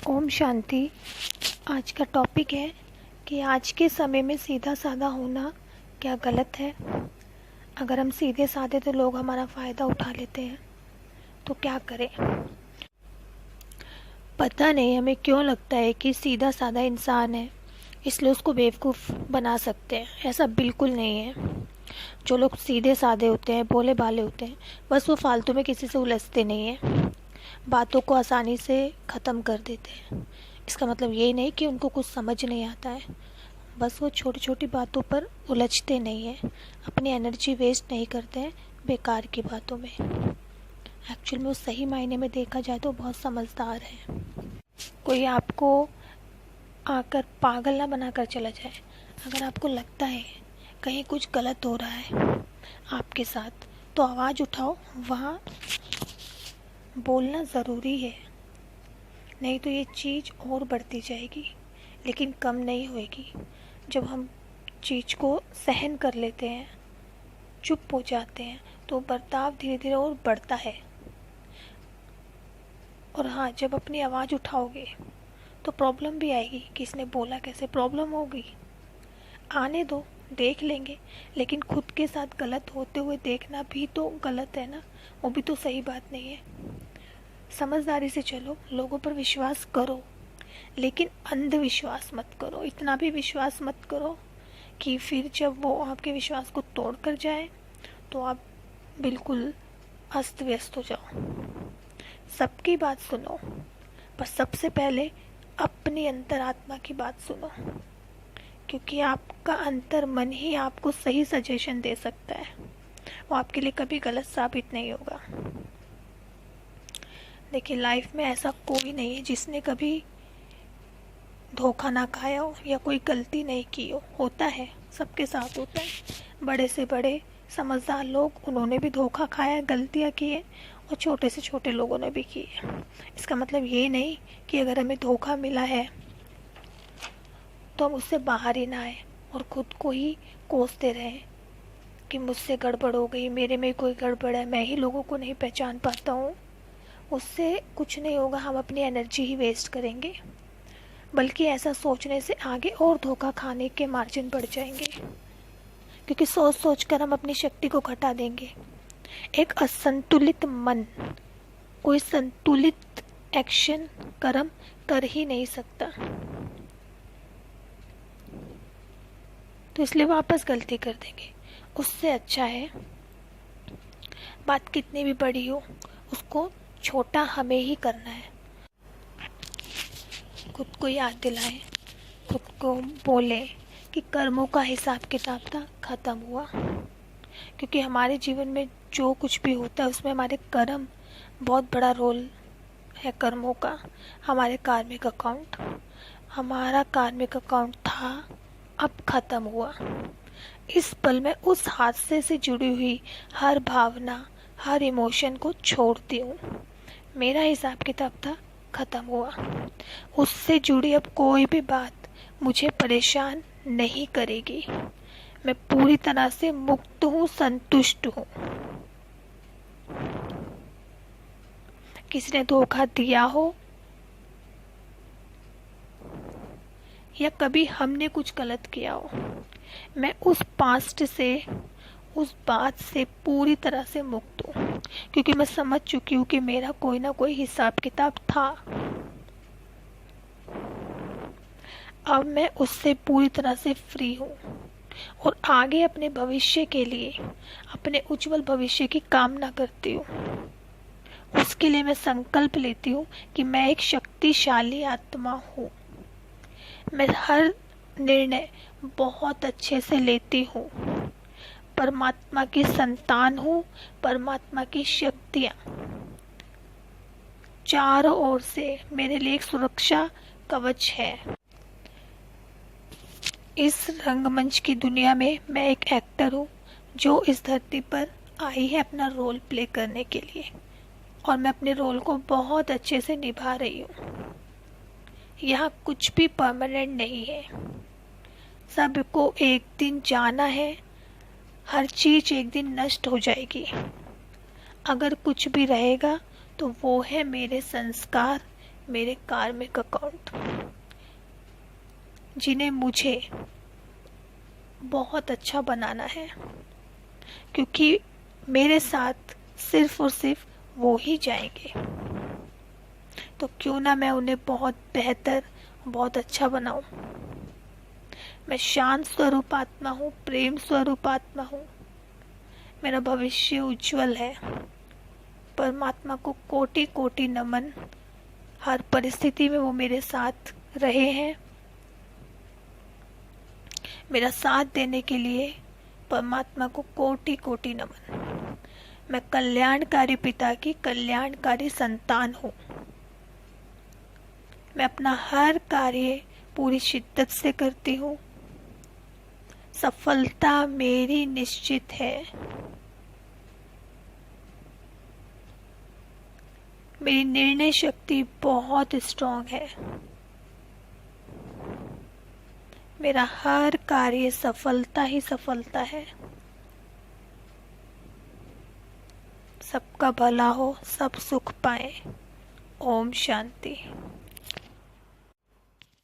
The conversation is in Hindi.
ओम शांति। आज का टॉपिक है कि आज के समय में सीधा साधा होना क्या गलत है। अगर हम सीधे साधे तो लोग हमारा फ़ायदा उठा लेते हैं, तो क्या करें। पता नहीं हमें क्यों लगता है कि सीधा साधा इंसान है इसलिए उसको बेवकूफ़ बना सकते हैं। ऐसा बिल्कुल नहीं है। जो लोग सीधे साधे होते हैं, भोले भाले होते हैं, बस वो फालतू में किसी से उलझते नहीं हैं, बातों को आसानी से ख़त्म कर देते हैं। इसका मतलब ये नहीं कि उनको कुछ समझ नहीं आता है, बस वो छोटी छोटी बातों पर उलझते नहीं हैं, अपनी एनर्जी वेस्ट नहीं करते हैं बेकार की बातों में। एक्चुअल में वो सही मायने में देखा जाए तो बहुत समझदार है। कोई आपको आकर पागल ना बनाकर चला जाए। अगर आपको लगता है कहीं कुछ गलत हो रहा है आपके साथ, तो आवाज़ उठाओ। वहाँ बोलना ज़रूरी है, नहीं तो ये चीज़ और बढ़ती जाएगी, लेकिन कम नहीं होएगी। जब हम चीज़ को सहन कर लेते हैं, चुप हो जाते हैं, तो बर्ताव धीरे धीरे और बढ़ता है। और हाँ, जब अपनी आवाज़ उठाओगे तो प्रॉब्लम भी आएगी। किसने बोला कैसे प्रॉब्लम होगी, आने दो, देख लेंगे। लेकिन खुद के साथ गलत होते हुए देखना भी तो गलत है ना, वो भी तो सही बात नहीं है। समझदारी से चलो, लोगों पर विश्वास करो, लेकिन अंधविश्वास मत करो। इतना भी विश्वास मत करो कि फिर जब वो आपके विश्वास को तोड़ कर जाए तो आप बिल्कुल अस्त व्यस्त हो जाओ। सबकी बात सुनो, पर सबसे पहले अपनी अंतरात्मा की बात सुनो, क्योंकि आपका अंतर मन ही आपको सही सजेशन दे सकता है। वो आपके लिए कभी गलत साबित नहीं होगा। देखिए, लाइफ में ऐसा कोई नहीं है जिसने कभी धोखा ना खाया हो या कोई गलती नहीं की हो। होता है, सबके साथ होता है। बड़े से बड़े समझदार लोग, उन्होंने भी धोखा खाया, गलतियाँ की है, और छोटे से छोटे लोगों ने भी की है। इसका मतलब ये नहीं कि अगर हमें धोखा मिला है तो हम उससे बाहर ही ना आए और खुद को ही कोसते रहें कि मुझसे गड़बड़ हो गई, मेरे में कोई गड़बड़ है, मैं ही लोगों को नहीं पहचान पाता हूँ। उससे कुछ नहीं होगा, हम अपनी एनर्जी ही वेस्ट करेंगे। बल्कि ऐसा सोचने से आगे और धोखा खाने के मार्जिन बढ़ जाएंगे, क्योंकि सोच सोच कर हम अपनी शक्ति को घटा देंगे। एक असंतुलित मन कोई संतुलित एक्शन कर्म कर ही नहीं सकता, तो इसलिए वापस गलती कर देंगे। उससे अच्छा है बात कितनी भी बड़ी हो, उसको छोटा हमें ही करना है। खुद को याद दिलाएं, खुद को बोले कि कर्मों का हिसाब किताब था ख़त्म हुआ। क्योंकि हमारे जीवन में जो कुछ भी होता है उसमें हमारे कर्म बहुत बड़ा रोल है। कर्मों का हमारे कार्मिक अकाउंट, हमारा कार्मिक अकाउंट था, अब ख़त्म हुआ। इस पल में उस हादसे से जुड़ी हुई हर भावना, हर इमोशन को छोड़ती हूँ। मेरा हिसाब किताब था, ख़त्म हुआ। उससे जुड़ी अब कोई भी बात मुझे परेशान नहीं करेगी। मैं पूरी तरह से मुक्त हूँ, संतुष्ट हूँ। किसी ने धोखा दिया हो या कभी हमने कुछ गलत किया हो, मैं उस पास्ट से, उस बात से पूरी तरह से मुक्त हूँ, क्योंकि मैं समझ चुकी हूँ कि मेरा कोई ना कोई हिसाब किताब था। अब मैं उससे पूरी तरह से फ्री हूँ और आगे अपने भविष्य के लिए, अपने उज्जवल भविष्य की कामना करती हूँ। उसके लिए मैं संकल्प लेती हूँ कि मैं एक शक्तिशाली आत्मा हूँ। मैं हर निर्णय बहुत अच्छे से लेती हूँ। परमात्मा की संतान हूँ। परमात्मा की शक्तियाँ चारों ओर से मेरे लिए एक सुरक्षा कवच है। इस रंगमंच की दुनिया में मैं एक एक्टर हूँ जो इस धरती पर आई है अपना रोल प्ले करने के लिए, और मैं अपने रोल को बहुत अच्छे से निभा रही हूँ। यहाँ कुछ भी परमानेंट नहीं है, सबको एक दिन जाना है। हर चीज़ एक दिन नष्ट हो जाएगी। अगर कुछ भी रहेगा तो वो है मेरे संस्कार, मेरे कार्मिक अकाउंट, जिन्हें मुझे बहुत अच्छा बनाना है, क्योंकि मेरे साथ सिर्फ और सिर्फ वो ही जाएंगे। तो क्यों ना मैं उन्हें बहुत बेहतर, बहुत अच्छा बनाऊं। मैं शांत स्वरूप आत्मा हूँ, प्रेम स्वरूप आत्मा हूँ। मेरा भविष्य उज्जवल है। परमात्मा को कोटि कोटि नमन। हर परिस्थिति में वो मेरे साथ रहे हैं। मेरा साथ देने के लिए परमात्मा को कोटि कोटि नमन। मैं कल्याणकारी पिता की कल्याणकारी संतान हूँ। मैं अपना हर कार्य पूरी शिद्दत से करती हूँ। सफलता मेरी निश्चित है। मेरी निर्णय शक्ति बहुत स्ट्रांग है। मेरा हर कार्य सफलता ही सफलता है। सबका भला हो, सब सुख पाए। ओम शांति।